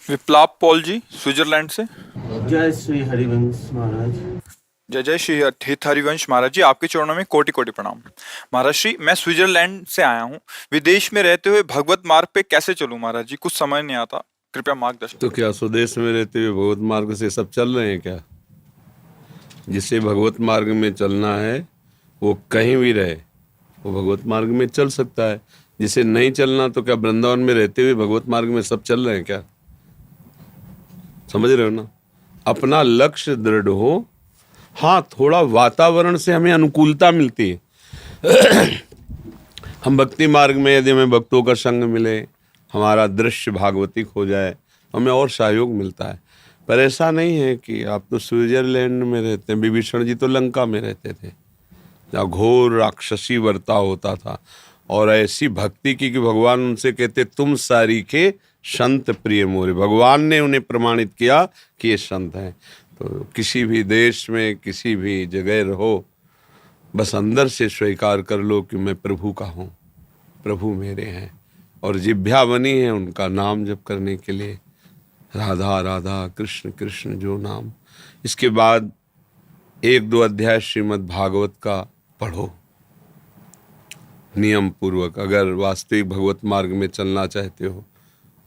विप्लाप Paul जी Switzerland से। जय श्री हरिवंश महाराज। जय जय श्री हरिवंश महाराज जी, आपके चरणों में कोटि कोटि प्रणाम। महाराज श्री, मैं स्विट्जरलैंड से आया हूँ। विदेश में रहते हुए भगवत मार्ग पे कैसे चलूं महाराज जी, कुछ समझ नहीं आता, कृपया मार्गदर्शन तो करें। क्या स्वदेश में रहते हुए भगवत मार्ग से सब चल रहे हैं क्या? जिसे भगवत मार्ग में चलना है वो कहीं भी रहे, वो भगवत मार्ग में चल सकता है। जिसे नहीं चलना, तो क्या वृंदावन में रहते हुए भगवत मार्ग में सब चल रहे हैं क्या? समझ रहे हो ना? अपना लक्ष्य दृढ़ हो। हाँ, थोड़ा वातावरण से हमें अनुकूलता मिलती है। हम भक्ति मार्ग में यदि हमें भक्तों का संग मिले, हमारा दृश्य भागवतिक हो जाए, तो हमें और सहयोग मिलता है। पर ऐसा नहीं है कि आप तो स्विट्जरलैंड में रहते हैं, विभीषण जी तो लंका में रहते थे, जहाँ घोर राक्षसी बर्ताव होता था, और ऐसी भक्ति की कि भगवान उनसे कहते, तुम सारी के संत प्रिय मोरे। भगवान ने उन्हें प्रमाणित किया कि ये संत हैं। तो किसी भी देश में, किसी भी जगह रहो, बस अंदर से स्वीकार कर लो कि मैं प्रभु का हूँ, प्रभु मेरे हैं, और जिह्वा बनी है उनका नाम जप करने के लिए, राधा राधा कृष्ण कृष्ण जो नाम। इसके बाद एक दो अध्याय श्रीमद् भागवत का पढ़ो नियम पूर्वक, अगर वास्तविक भगवत मार्ग में चलना चाहते हो,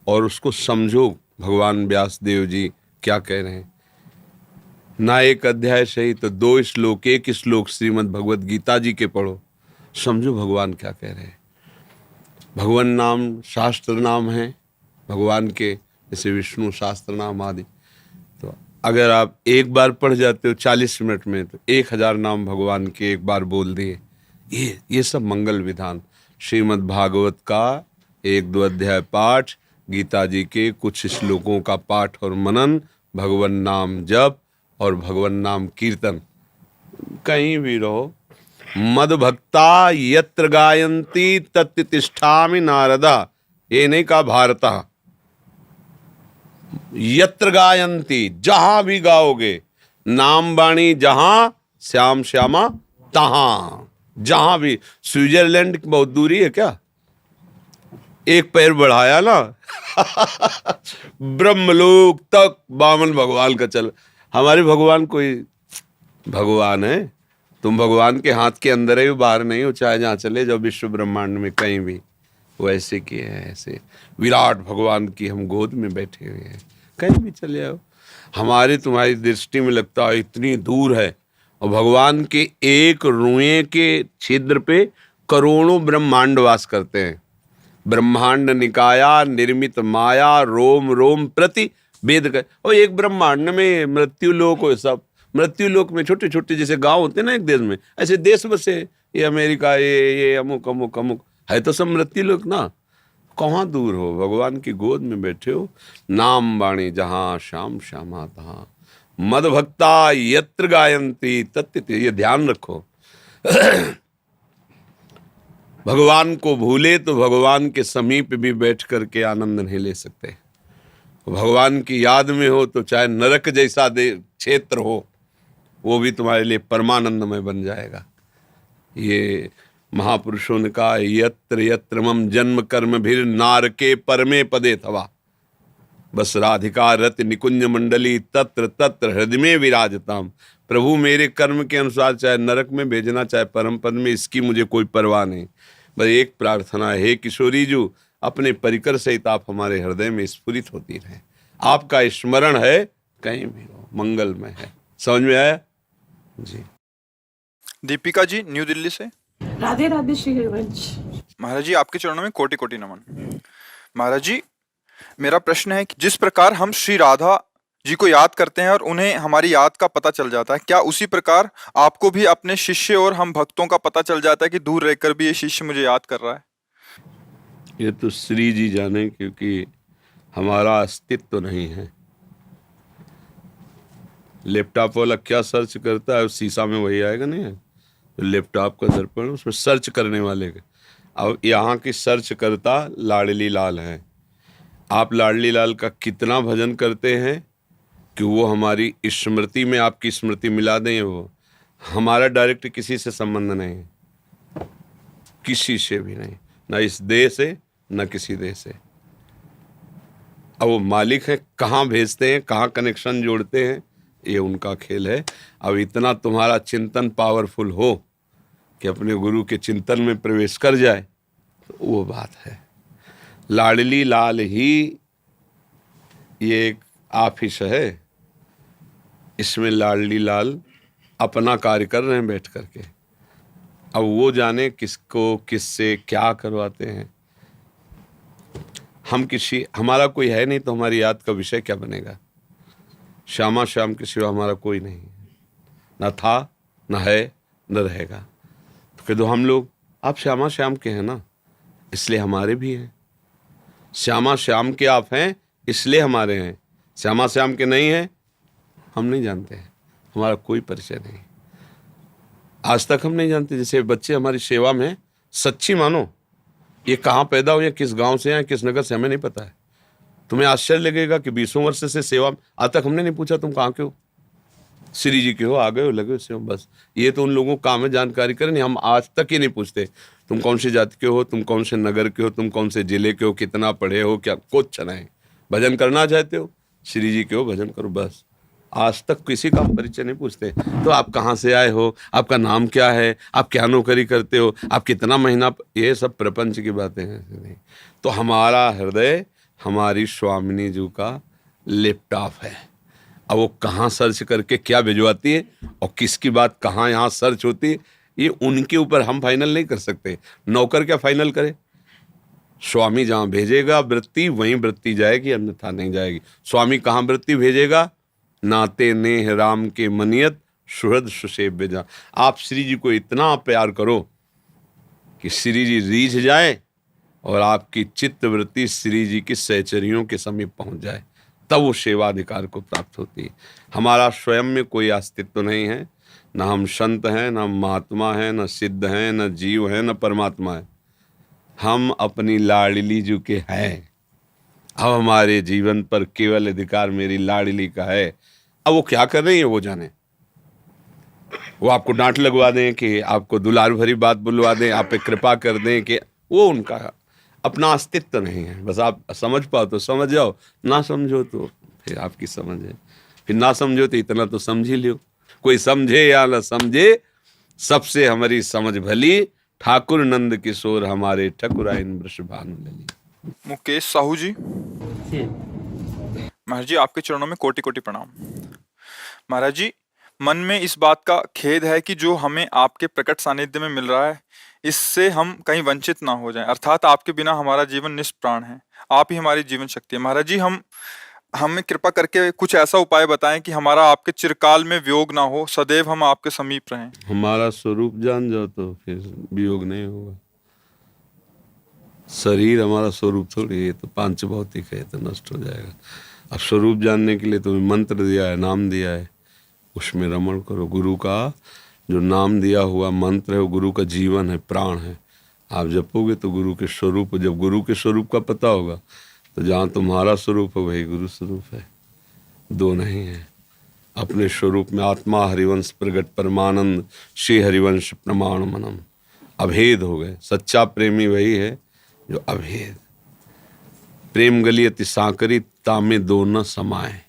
और उसको समझो भगवान व्यास देव जी क्या कह रहे हैं। ना एक अध्याय सही तो दो श्लोक, एक श्लोक श्रीमद् भगवत गीता जी के पढ़ो, समझो भगवान क्या कह रहे हैं। भगवान नाम शास्त्र नाम है भगवान के, जैसे विष्णु शास्त्र नाम आदि। तो अगर आप एक बार पढ़ जाते हो 40 मिनट में, तो 1000 नाम भगवान के एक बार बोल दिए। ये सब मंगल विधान। श्रीमद् भागवत का एक दो अध्याय पाठ, गीता जी के कुछ श्लोकों का पाठ और मनन, भगवान नाम जप और भगवान नाम कीर्तन। कहीं भी रहो, मद भक्ता यत्र गायंती तत्र तिष्ठामि नारदा। ये नहीं कहा भारता, यत्र गायंती, जहां भी गाओगे, नाम बाणी जहां, श्याम श्यामा तहां। जहां भी। स्विट्जरलैंड बहुत दूरी है क्या? एक पैर बढ़ाया ना ब्रह्मलोक तक बामन भगवान का चल। हमारे भगवान कोई भगवान है, तुम भगवान के हाथ के अंदर है, बाहर नहीं हो। चाहे जहाँ चले जाओ विश्व ब्रह्मांड में कहीं भी, वो ऐसे किए हैं, ऐसे विराट भगवान की हम गोद में बैठे हुए हैं। कहीं भी चले आओ, हमारे तुम्हारी दृष्टि में लगता है इतनी दूर है, और भगवान के एक रुएं के छिद्र पे करोड़ों ब्रह्मांड वास करते हैं। ब्रह्मांड निकाया निर्मित माया, रोम रोम प्रति वेद कर। और एक ब्रह्मांड में मृत्यु लोक हो, सब मृत्यु लोक में छोटे छोटे जैसे गांव होते हैं ना एक देश में, ऐसे देश बसे। ये अमेरिका, ये अमुक अमुक अमुक है, तो सब मृत्यु लोक ना। कहाँ दूर हो, भगवान की गोद में बैठे हो। नाम बाणी जहाँ, श्याम श्यामा तहाँ, मद भक्ता यत्र गायंती तत्र। ये ध्यान रखो। भगवान को भूले तो भगवान के समीप भी बैठ करके आनंद नहीं ले सकते। भगवान की याद में हो तो चाहे नरक जैसा क्षेत्र हो, वो भी तुम्हारे लिए परमानंदमय बन जाएगा। ये महापुरुषों ने कहा, यत्र यत्र मम जन्म कर्म भीर नारके परमे पदे थवा। बस राधिका रति निकुंज मंडली तत्र तत्र हृदय में विराजताम। प्रभु मेरे कर्म के अनुसार चाहे नरक में भेजना, चाहे परम पद में, इसकी मुझे कोई परवाह नहीं। बस एक प्रार्थना है, हे किशोरी जी, अपने परिकर सहित आप हमारे हृदय में स्फुरित होती रहे। आपका स्मरण है कहीं भी हो, मंगलमय है। समझ में आया जी? दीपिका जी न्यू दिल्ली से। राधे राधे श्री हरिवंश। महाराज जी, आपके चरणों में कोटि कोटि नमन। महाराज जी, मेरा प्रश्न है कि जिस प्रकार हम श्री राधा जी को याद करते हैं और उन्हें हमारी याद का पता चल जाता है, क्या उसी प्रकार आपको भी अपने शिष्य और हम भक्तों का पता चल जाता है कि दूर रहकर भी ये शिष्य मुझे याद कर रहा है? ये तो श्री जी जाने, क्योंकि हमारा अस्तित्व नहीं है। लैपटॉप वाला क्या सर्च करता है, शीशा में वही आएगा नहीं है? तो लैपटॉप का दर्पण, उसमें सर्च करने वाले का। अब यहाँ की सर्च करता लाडली लाल है। आप लाडली लाल का कितना भजन करते हैं कि वो हमारी स्मृति में आपकी स्मृति मिला दें। वो हमारा डायरेक्ट किसी से संबंध नहीं है, किसी से भी नहीं, ना इस देश से, ना किसी देश से। अब वो मालिक है, कहाँ भेजते हैं, कहाँ कनेक्शन जोड़ते हैं, ये उनका खेल है। अब इतना तुम्हारा चिंतन पावरफुल हो कि अपने गुरु के चिंतन में प्रवेश कर जाए, तो वो बात है। लाडली लाल ही ये एक ऑफिस है, इसमें लाडली लाल अपना कार्य कर रहे हैं बैठ करके। अब वो जाने किसको किससे क्या करवाते हैं। हमारा कोई है नहीं तो हमारी याद का विषय क्या बनेगा। श्यामा श्याम के सिवा हमारा कोई नहीं है, न था न है न रहेगा। तो कह दो हम लोग, आप श्यामा श्याम के हैं ना, इसलिए हमारे भी हैं। श्यामा श्याम के आप हैं इसलिए हमारे हैं। श्यामा श्याम के नहीं हैं, हम नहीं जानते हैं, हमारा कोई परिचय नहीं। आज तक हम नहीं जानते। जैसे बच्चे हमारी सेवा में, सच्ची मानो, ये कहाँ पैदा हुए, किस गांव से हैं, किस नगर से, हमें नहीं पता है। तुम्हें आश्चर्य लगेगा कि 20 वर्ष से सेवा, आज तक हमने नहीं पूछा तुम कहाँ के हो, श्री जी के हो, आ गए हो, लगे हो सेवा। बस ये तो उन लोगों को काम है जानकारी करें, हम आज तक ही नहीं पूछते तुम कौन सी जाति के हो, तुम कौन से नगर के हो, तुम कौन से जिले के हो, कितना पढ़े हो, क्या कुछ नहीं। भजन करना चाहते हो, श्री जी के हो, भजन करो, बस। आज तक किसी का परिचय नहीं पूछते। तो आप कहाँ से आए हो, आपका नाम क्या है, आप क्या नौकरी करते हो, आप कितना महीना, ये सब प्रपंच की बातें हैं नहीं। तो हमारा हृदय हमारी स्वामिनी जी का लैपटॉप है। अब वो कहाँ सर्च करके क्या भिजवाती है और किसकी बात कहाँ यहाँ सर्च होती है, ये उनके ऊपर हम फाइनल नहीं कर सकते। नौकर क्या फाइनल करे। स्वामी जहाँ भेजेगा वृत्ति वहीं वृत्ति जाएगी, अन्यथा नहीं जाएगी। स्वामी कहाँ वृत्ति भेजेगा, नाते नेह राम के मनियत सुहृद सुसेव्य जा। आप श्री जी को इतना प्यार करो कि श्री जी रीझ जाए और आपकी चित्त वृत्ति श्री जी की सहचरियों के समीप पहुंच जाए, तब वो सेवाधिकार को प्राप्त होती है। हमारा स्वयं में कोई अस्तित्व नहीं है, न हम संत हैं, न महात्मा हैं, न सिद्ध हैं, न जीव हैं, न परमात्मा है। हम अपनी लाडली जी के हैं। अब हमारे जीवन पर केवल अधिकार मेरी लाडली का है। अब वो क्या कर रही है वो जाने। वो आपको डांट लगवा दें कि आपको दुलार भरी बात बुलवा दें, आप पे कृपा कर दें, कि वो उनका अपना अस्तित्व नहीं है। बस आप समझ पाओ तो समझ जाओ, ना समझो तो फिर आपकी समझ है। फिर ना समझो तो इतना तो समझ ही लो। कोई समझे या न समझे, सबसे हमारी समझ भली, ठाकुर नंद किशोर हमारे ठकुराइन वृषभानु लली। मुकेश साहू जी, जी। महाराज जी आपके चरणों में कोटि कोटि प्रणाम। महाराज जी, मन में इस बात का खेद है कि जो हमें आपके प्रकट सानिध्य में मिल रहा है, इससे हम कहीं वंचित ना हो जाएं। अर्थात आपके बिना हमारा जीवन निष्प्राण है, आप ही हमारी जीवन शक्ति है। महाराज जी, हमें कृपा करके कुछ ऐसा उपाय बताएं कि हमारा आपके चिरकाल में वियोग ना हो, सदैव हम आपके समीप रहें। हमारा स्वरूप जान जाओ तो फिर वियोग नहीं होगा। शरीर हमारा स्वरूप थोड़ी है, तो पांच भौतिक है, तो नष्ट हो जाएगा। अब स्वरूप जानने के लिए तुम्हें मंत्र दिया है, नाम दिया है, उसमें रमण करो। गुरु का जो नाम दिया हुआ मंत्र है वो गुरु का जीवन है, प्राण है। आप जपोगे तो गुरु के स्वरूप, जब गुरु के स्वरूप का पता होगा तो जहाँ तुम्हारा स्वरूप है वही गुरु स्वरूप है, दो नहीं है। अपने स्वरूप में आत्मा हरिवंश प्रगट परमानंद श्री हरिवंश प्रमाण मनम, अभेद हो गए। सच्चा प्रेमी वही है जो अभेद। प्रेम गली अति सांकरी, तामे दो न समाए।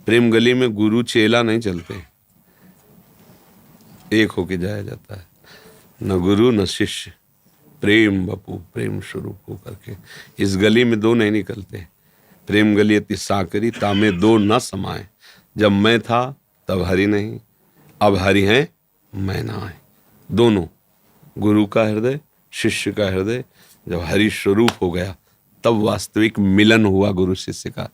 प्रेम गली में गुरु चेला नहीं चलते, एक होके जाया जाता है। न गुरु न शिष्य, प्रेम बपू, प्रेम स्वरूप हो करके इस गली में दो नहीं निकलते। प्रेम गली अति सांकरी, तामे दो न समाए। जब मैं था तब हरि नहीं, अब हरि हैं मैं ना आए। दोनों, गुरु का हृदय, शिष्य का हृदय जब हरि स्वरूप हो गया तब वास्तविक मिलन हुआ गुरु शिष्य का।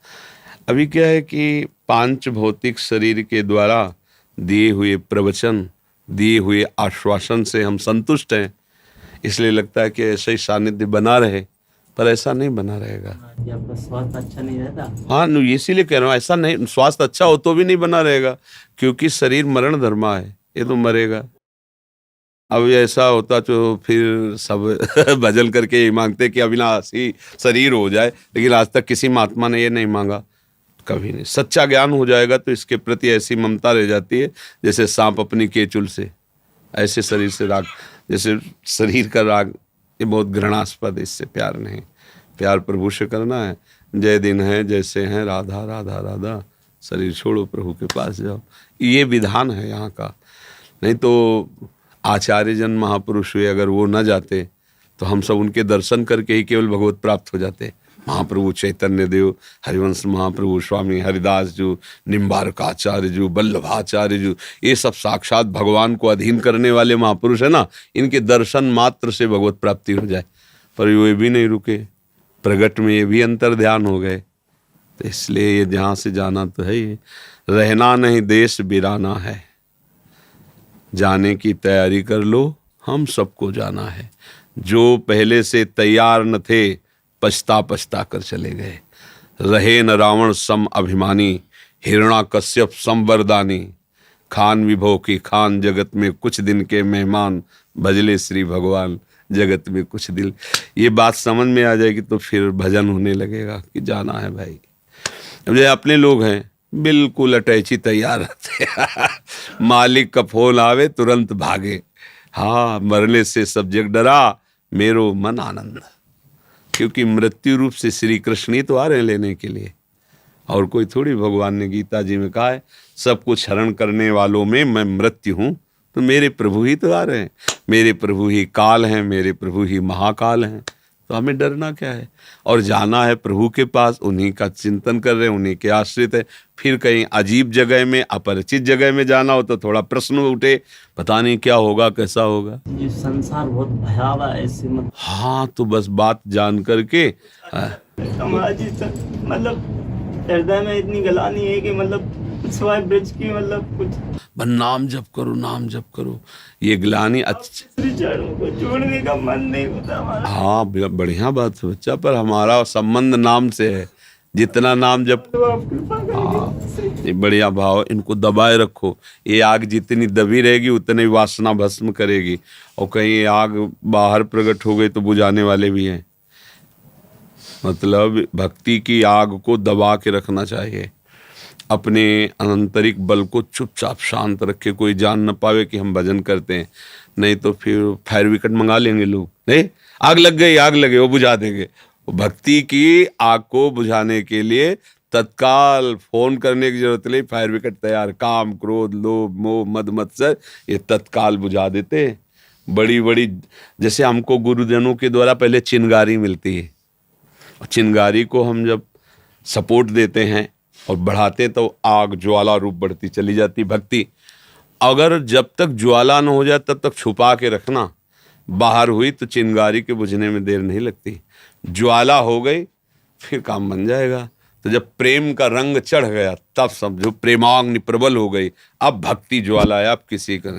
अभी क्या है कि पांच भौतिक शरीर के द्वारा दिए हुए प्रवचन, दिए हुए आश्वासन से हम संतुष्ट हैं, इसलिए लगता है कि ऐसा ही सानिध्य बना रहे, पर ऐसा नहीं बना रहेगा। ये आपका स्वास्थ्य अच्छा नहीं रहता। हाँ, इसीलिए कह रहा हूँ, ऐसा नहीं। स्वास्थ्य अच्छा हो तो भी नहीं बना रहेगा, क्योंकि शरीर मरण धर्मा है, ये तो मरेगा। अब ऐसा होता तो फिर सब भजन करके ये मांगते कि अविनाशी शरीर हो जाए, लेकिन आज तक किसी महात्मा ने ये नहीं मांगा, कभी नहीं। सच्चा ज्ञान हो जाएगा तो इसके प्रति ऐसी ममता रह जाती है जैसे सांप अपनी केचुल से। ऐसे शरीर से राग, जैसे शरीर का राग, ये बहुत घृणास्पद है, इससे प्यार नहीं। प्यार प्रभु से करना है। जय दिन है जैसे हैं राधा राधा राधा, शरीर छोड़ो प्रभु के पास जाओ। ये विधान है यहाँ का। नहीं तो आचार्यजन महापुरुष हुए, अगर वो न जाते तो हम सब उनके दर्शन करके ही केवल भगवत प्राप्त हो जाते। महाप्रभु चैतन्य देव, हरिवंश महाप्रभु, स्वामी हरिदास जी, निम्बारकाचार्य जी, वल्लभाचार्य जी, ये सब साक्षात भगवान को अधीन करने वाले महापुरुष है ना, इनके दर्शन मात्र से भगवत प्राप्ति हो जाए। पर ये भी नहीं रुके, प्रगट में ये भी अंतर ध्यान हो गए। तो इसलिए ये जहाँ से जाना तो है ही, रहना नहीं देश बिराना है, जाने की तैयारी कर लो, हम सबको जाना है। जो पहले से तैयार न थे पछता पछता कर चले गए। रहे न रावण सम अभिमानी, हिरण्याकश्यप सम वरदानी, खान विभो की खान जगत में कुछ दिन के मेहमान, भजले श्री भगवान जगत में कुछ दिल। ये बात समझ में आ जाएगी तो फिर भजन होने लगेगा कि जाना है भाई। अब जो अपने लोग हैं बिल्कुल अटैची तैयार रहते हैं मालिक का फोन आवे तुरंत भागे। हाँ, मरने से सब जग डरा, मेरो मन आनंद। क्योंकि मृत्यु रूप से श्री कृष्ण ही तो आ रहे हैं लेने के लिए, और कोई थोड़ी। भगवान ने गीता जी में कहा है, सब कुछ हरण करने वालों में मैं मृत्यु हूँ, तो मेरे प्रभु ही तो आ रहे हैं। मेरे प्रभु ही काल हैं, मेरे प्रभु ही महाकाल हैं, तो हमें डरना क्या है। और जाना है प्रभु के पास, उन्हीं का चिंतन कर रहे हैं, उन्हीं के आश्रित है। फिर कहीं अजीब जगह में, अपरिचित जगह में जाना हो तो थोड़ा प्रश्न उठे, पता नहीं क्या होगा, कैसा होगा। ये संसार बहुत भयावह है, ऐसे हाँ, तो बस बात जान करके समाज ही सब मतलब हृदय में इतनी गलानी है कि मतलब सिवाय ब्रज की मतलब कुछ बस नाम जप करो, नाम जप करो। ये ग्लानी श्री चरणों को छोड़ने का मन नहीं होता हमारा। हाँ, बढ़िया बात है बच्चा, पर हमारा संबंध नाम से है। जितना नाम जप, तो आप कृपा करिए। ये बढ़िया भाव, इनको दबाए रखो। ये आग जितनी दबी रहेगी उतनी वासना भस्म करेगी। और कहीं आग बाहर प्रकट हो गई तो बुझाने वाले भी हैं। मतलब भक्ति की आग को दबा के रखना चाहिए। अपने आंतरिक बल को चुपचाप शांत रखे, कोई जान न पावे कि हम भजन करते हैं। नहीं तो फिर फायर विकेट मंगा लेंगे लोग, नहीं आग लग गई, आग लगे, वो बुझा देंगे। भक्ति की आग को बुझाने के लिए तत्काल फोन करने की जरूरत नहीं, फायर विकेट तैयार। काम, क्रोध, लोभ, मोह, मद, मत्सर, ये तत्काल बुझा देते हैं। बड़ी बड़ी, जैसे हमको गुरुजनों के द्वारा पहले चिंगारी मिलती है, और चिंगारी को हम जब सपोर्ट देते हैं और बढ़ाते हैं तो आग ज्वाला रूप बढ़ती चली जाती भक्ति। अगर जब तक ज्वाला न हो जाए तब तक छुपा के रखना, बाहर हुई तो चिंगारी के बुझने में देर नहीं लगती। ज्वाला हो गई फिर काम बन जाएगा। तो जब प्रेम का रंग चढ़ गया तब समझो प्रेमाग्नि प्रबल हो गई। अब भक्ति ज्वाला है। अब किसी का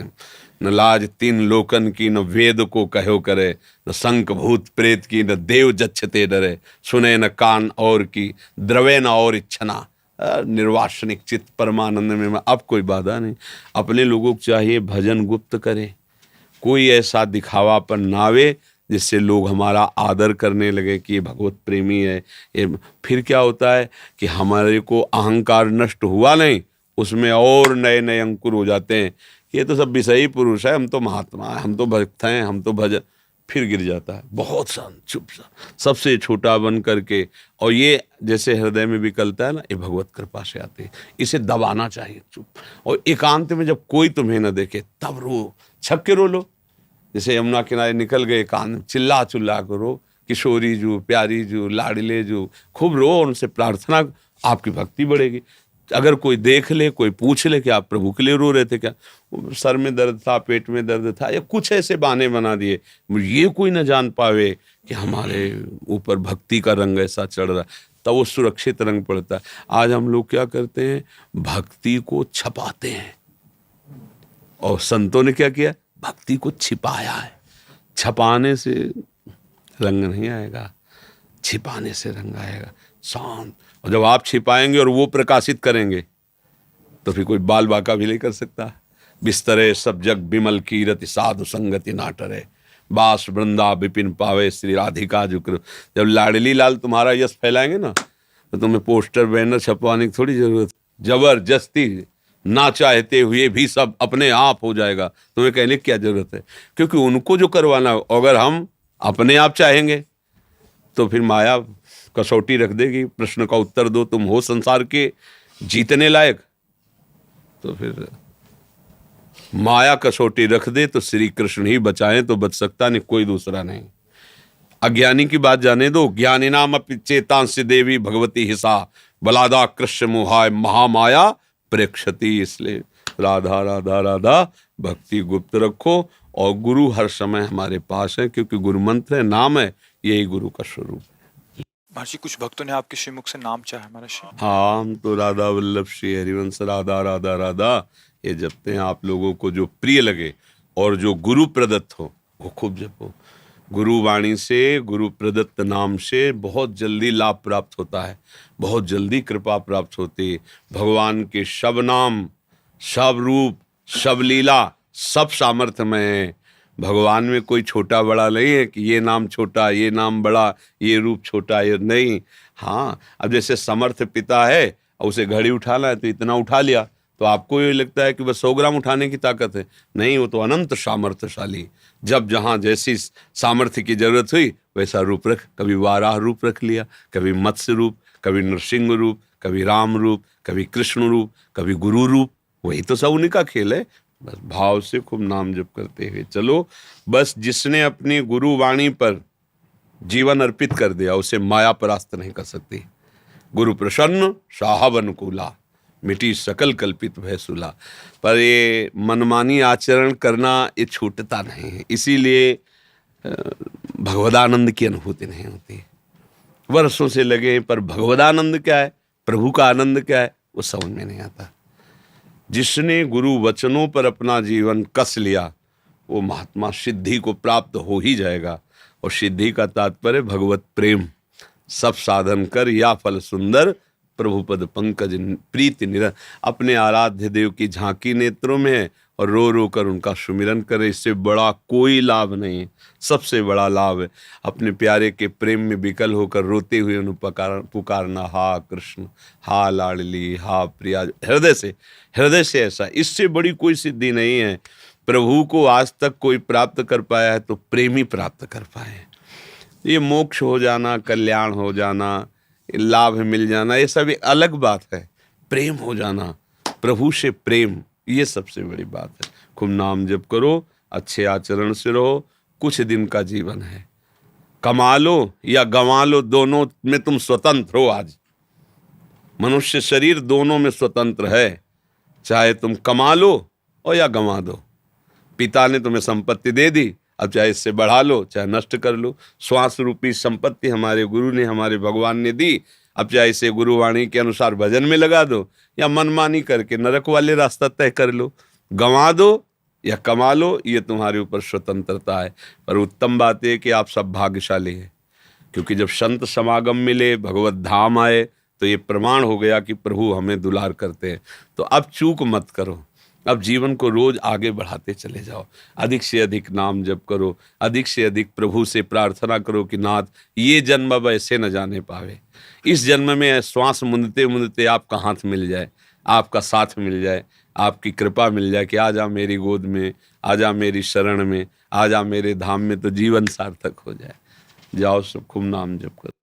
न लाज तीन लोकन की, न वेद को कहो करे, न शंख भूत प्रेत की, न देव जच्छते डरे, सुने न कान और की, द्रवे न और इच्छना, निर्वासनिक चित्त परमानंद में। अब कोई बाधा नहीं। अपने लोगों को चाहिए भजन गुप्त करें, कोई ऐसा दिखावापन ना आवे जिससे लोग हमारा आदर करने लगे कि ये भगवत प्रेमी है। ये फिर क्या होता है कि हमारे को अहंकार नष्ट हुआ नहीं, उसमें और नए नए अंकुर हो जाते हैं। ये तो सब विषयी पुरुष है, हम तो महात्मा हैं, हम तो भक्त हैं, हम तो भजन, फिर गिर जाता है बहुत शांत चुपचाप सबसे छोटा बन करके। और ये जैसे हृदय में विकलता है ना, ये भगवत कृपा से आती है। इसे दबाना चाहिए चुप, और एकांत में जब कोई तुम्हें न देखे तब रो, छक के रो लो। जैसे यमुना किनारे निकल गए, कान चिल्ला चिल्ला करो, किशोरी जू, प्यारी जू, लाडले जू, खूब रो, उनसे प्रार्थना, आपकी भक्ति बढ़ेगी। अगर कोई देख ले, कोई पूछ ले कि आप प्रभु के लिए रो रहे थे क्या, सर में दर्द था, पेट में दर्द था, या कुछ ऐसे बहाने बना दिए, ये कोई न जान पावे कि हमारे ऊपर भक्ति का रंग ऐसा चढ़ रहा, तब वो सुरक्षित रंग पड़ता है। आज हम लोग क्या करते हैं, भक्ति को छपाते हैं, और संतों ने क्या किया, भक्ति को छिपाया है। छपाने से रंग नहीं आएगा, छिपाने से रंग आएगा, शांत। और जब आप छिपाएंगे और वो प्रकाशित करेंगे तो फिर कोई बाल बाका भी नहीं कर सकता। बिस्तरे सब जग बिमल कीरति, साधु संगति नाटरे, बास वृंदा विपिन पावे, श्री राधिका जुक्र। जब लाडली लाल तुम्हारा यश फैलाएंगे ना, तो तुम्हें पोस्टर बैनर छपवाने की थोड़ी जरूरत, जबरदस्ती ना चाहते हुए भी सब अपने आप हो जाएगा। तुम्हें कहने की क्या जरूरत है, क्योंकि उनको जो करवाना, अगर हम अपने आप चाहेंगे तो फिर माया कसौटी रख देगी, प्रश्न का उत्तर दो, तुम हो संसार के जीतने लायक, तो फिर माया कसौटी रख दे तो श्री कृष्ण ही बचाएं, तो बच सकता नहीं, कोई दूसरा नहीं। अज्ञानी की बात जाने दो। ज्ञानी नाम अपि चेतांसि देवी भगवती हिसा बलादा कृष्ण मोहाय महामाया प्रेक्षति। इसलिए राधा राधा राधा भक्ति गुप्त रखो, और गुरु हर समय हमारे पास है, क्योंकि गुरु मंत्र है, नाम है, यही गुरु का स्वरूप है। महर्षि कुछ भक्तों ने आपके श्रीमुख से नाम चाहा महर्षि। हाँ, हम तो राधा वल्लभ श्री हरिवंश राधा राधा राधा ये जपते हैं। आप लोगों को जो प्रिय लगे और जो गुरु प्रदत्त हो वो खूब जपो। गुरु वाणी से, गुरु प्रदत्त नाम से बहुत जल्दी लाभ प्राप्त होता है, बहुत जल्दी कृपा प्राप्त होती है। भगवान के सब नाम, सब रूप, सब लीला, सब सामर्थ्य में है। भगवान में कोई छोटा बड़ा नहीं है कि ये नाम छोटा, ये नाम बड़ा, ये रूप छोटा, ये नहीं। हाँ, अब जैसे समर्थ पिता है और उसे घड़ी उठाना है तो इतना उठा लिया, तो आपको ये लगता है कि बस 100 ग्राम उठाने की ताकत है। नहीं, वो तो अनंत सामर्थ्यशाली। जब जहाँ जैसी सामर्थ्य की जरूरत हुई वैसा रूप रख, कभी वाराह रूप रख लिया, कभी मत्स्य रूप, कभी नरसिंह रूप, कभी राम रूप, कभी कृष्ण रूप, कभी गुरु रूप। वही तो सब उन्हीं का खेल है। बस भाव से खूब नाम जप करते हुए चलो। बस जिसने अपनी गुरु वाणी पर जीवन अर्पित कर दिया उसे माया परास्त नहीं कर सकती। गुरु प्रसन्न साहब अनुकूला, मिटी सकल कल्पित भय सुला। पर ये मनमानी आचरण करना ये छूटता नहीं है, इसीलिए भगवदानंद की अनुभूति नहीं होती। वर्षों से लगे पर भगवदानंद क्या है, प्रभु का आनंद क्या है, वो समझ में नहीं आता। जिसने गुरु वचनों पर अपना जीवन कस लिया वो महात्मा सिद्धि को प्राप्त हो ही जाएगा। और सिद्धि का तात्पर्य भगवत प्रेम। सब साधन कर या फल सुंदर, प्रभु पद पंकज प्रीति निरंतर। अपने आराध्य देव की झांकी नेत्रों में है और रो रो कर उनका सुमिरन करे, इससे बड़ा कोई लाभ नहीं है। सबसे बड़ा लाभ है अपने प्यारे के प्रेम में विकल होकर रोते हुए उन्हें पुकारना, हा कृष्ण, हा लाडली, हा प्रिया, हृदय से ऐसा। इससे बड़ी कोई सिद्धि नहीं है। प्रभु को आज तक कोई प्राप्त कर पाया है तो प्रेमी प्राप्त कर पाए। ये मोक्ष हो जाना, कल्याण हो जाना, लाभ मिल जाना, ये सब एक अलग बात है। प्रेम हो जाना, प्रभु से प्रेम, ये सबसे बड़ी बात है। खूब नाम जप करो, अच्छे आचरण से रहो। कुछ दिन का जीवन है, कमा लो या गंवा लो, दोनों में तुम स्वतंत्र हो। आज मनुष्य शरीर दोनों में स्वतंत्र है, चाहे तुम कमा लो और या गंवा दो। पिता ने तुम्हें संपत्ति दे दी, अब चाहे इससे बढ़ा लो चाहे नष्ट कर लो। श्वास रूपी संपत्ति हमारे गुरु ने, हमारे भगवान ने दी, अब चाहे इसे गुरुवाणी के अनुसार भजन में लगा दो या मनमानी करके नरक वाले रास्ता तय कर लो। गंवा दो या कमा लो, ये तुम्हारे ऊपर स्वतंत्रता है। पर उत्तम बात है कि आप सब भाग्यशाली हैं, क्योंकि जब संत समागम मिले, भगवत धाम आए, तो ये प्रमाण हो गया कि प्रभु हमें दुलार करते हैं। तो अब चूक मत करो, अब जीवन को रोज आगे बढ़ाते चले जाओ। अधिक से अधिक नाम जप करो, अधिक से अधिक प्रभु से प्रार्थना करो कि नाथ ये जन्म अब ऐसे न जाने पावे, इस जन्म में श्वास मुंदते मुंदते आपका हाथ मिल जाए, आपका साथ मिल जाए, आपकी कृपा मिल जाए कि आ जा मेरी गोद में, आ जा मेरी शरण में, आ जा मेरे धाम में, तो जीवन सार्थक हो जाए। जाओ सब खूब नाम जप करो।